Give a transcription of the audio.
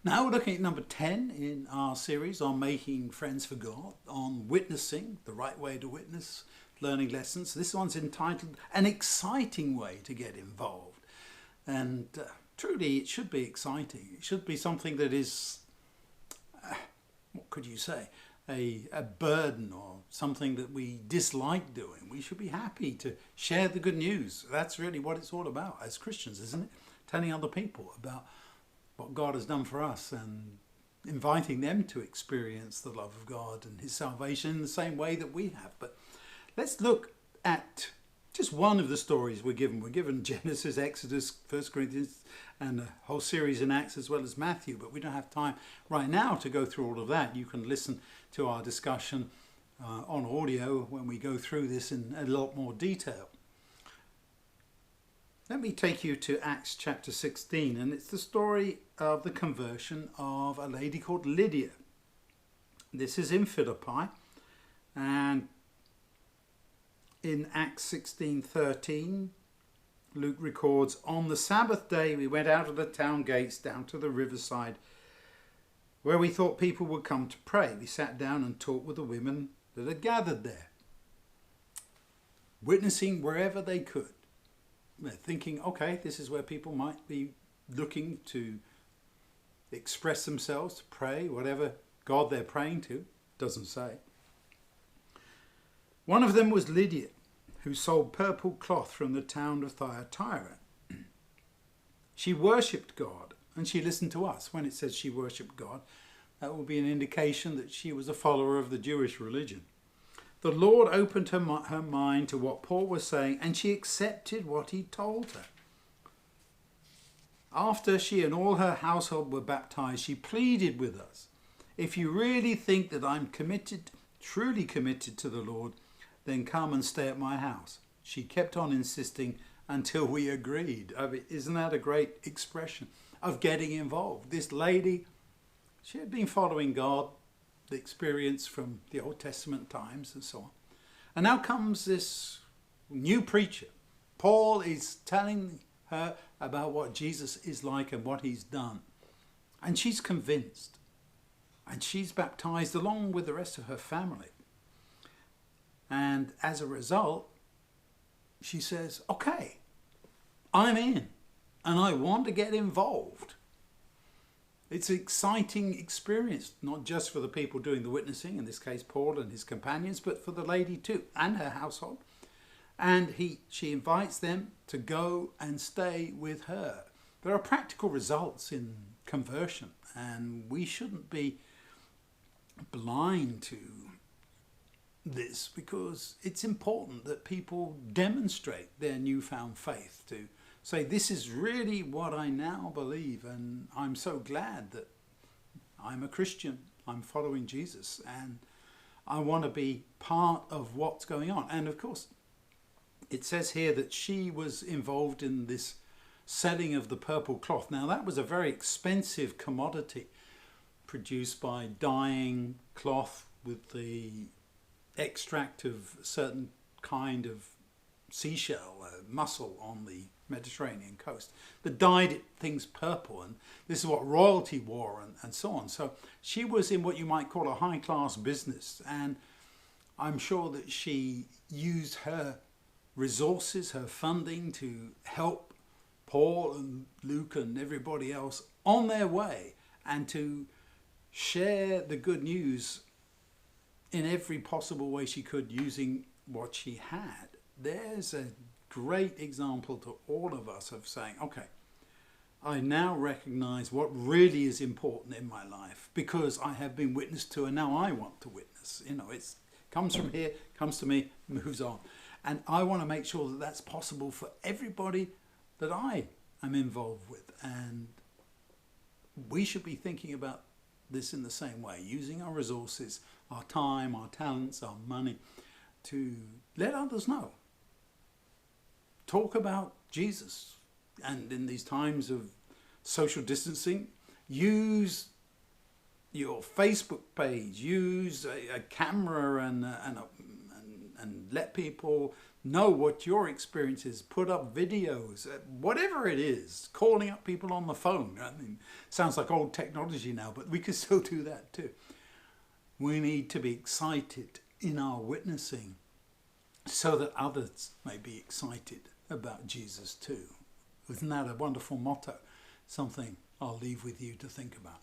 Now we're looking at number 10 in our series on making friends for God, on witnessing, the right way to witness, learning lessons. This one's entitled An Exciting Way to Get Involved. And truly it should be exciting. It should be something that is, what could you say, a burden or something that we dislike doing. We should be happy to share the good news. That's really what it's all about as Christians, isn't it? Telling other people about what God has done for us and inviting them to experience the love of God and his salvation in the same way that we have. But let's look at just one of the stories we're given. We're given Genesis, Exodus, 1 Corinthians, and a whole series in Acts as well as Matthew, but we don't have time right now to go through all of that. You can listen to our discussion on audio when we go through this in a lot more detail. Let me take you to Acts chapter 16, and it's the story of the conversion of a lady called Lydia. This is in Philippi, and in Acts 16:13, Luke records, "On the Sabbath day we went out of the town gates down to the riverside where we thought people would come to pray. We sat down and talked with the women that had gathered there, witnessing wherever they could." They're thinking, okay, this is where people might be looking to express themselves, to pray, whatever God they're praying to, doesn't say. One of them was Lydia, who sold purple cloth from the town of Thyatira. She worshipped God, and she listened to us. When it says she worshipped God, that will be an indication that she was a follower of the Jewish religion. The Lord opened her mind to what Paul was saying, and she accepted what he told her. After she and all her household were baptized, she pleaded with us, "If you really think that I'm committed, truly committed to the Lord, then come and stay at my house." She kept on insisting until we agreed. I mean, isn't that a great expression of getting involved? This lady, she had been following God, the experience from the Old Testament times and so on. And now comes this new preacher. Paul is telling her about what Jesus is like and what he's done. And she's convinced. And she's baptized along with the rest of her family. And as a result, she says, okay, I'm in and I want to get involved. It's an exciting experience, not just for the people doing the witnessing, in this case Paul and his companions, but for the lady too, and her household. And she invites them to go and stay with her. There are practical results in conversion, and we shouldn't be blind to this, because it's important that people demonstrate their newfound faith, to say, this is really what I now believe, and I'm so glad that I'm a Christian, I'm following Jesus, and I want to be part of what's going on. And of course, it says here that she was involved in this selling of the purple cloth. Now that was a very expensive commodity, produced by dyeing cloth with the extract of a certain kind of seashell, mussel on the Mediterranean coast, that dyed things purple, and this is what royalty wore and so on. So she was in what you might call a high-class business, and I'm sure that she used her resources, her funding, to help Paul and Luke and everybody else on their way, and to share the good news in every possible way she could, using what she had. There's a great example to all of us of saying, okay, I now recognize what really is important in my life, because I have been witnessed to, and now I want to witness. You know, it comes from here, comes to me, moves on. And I want to make sure that that's possible for everybody that I am involved with. And we should be thinking about this in the same way, using our resources, our time, our talents, our money, to let others know. Talk about Jesus. And in these times of social distancing, use your Facebook page, use a camera and let people Know what your experience is. Put up videos, whatever it is, calling up people on the phone. I mean, sounds like old technology now, but we can still do that too. We need to be excited in our witnessing so that others may be excited about Jesus too. Isn't that a wonderful motto? Something I'll leave with you to think about.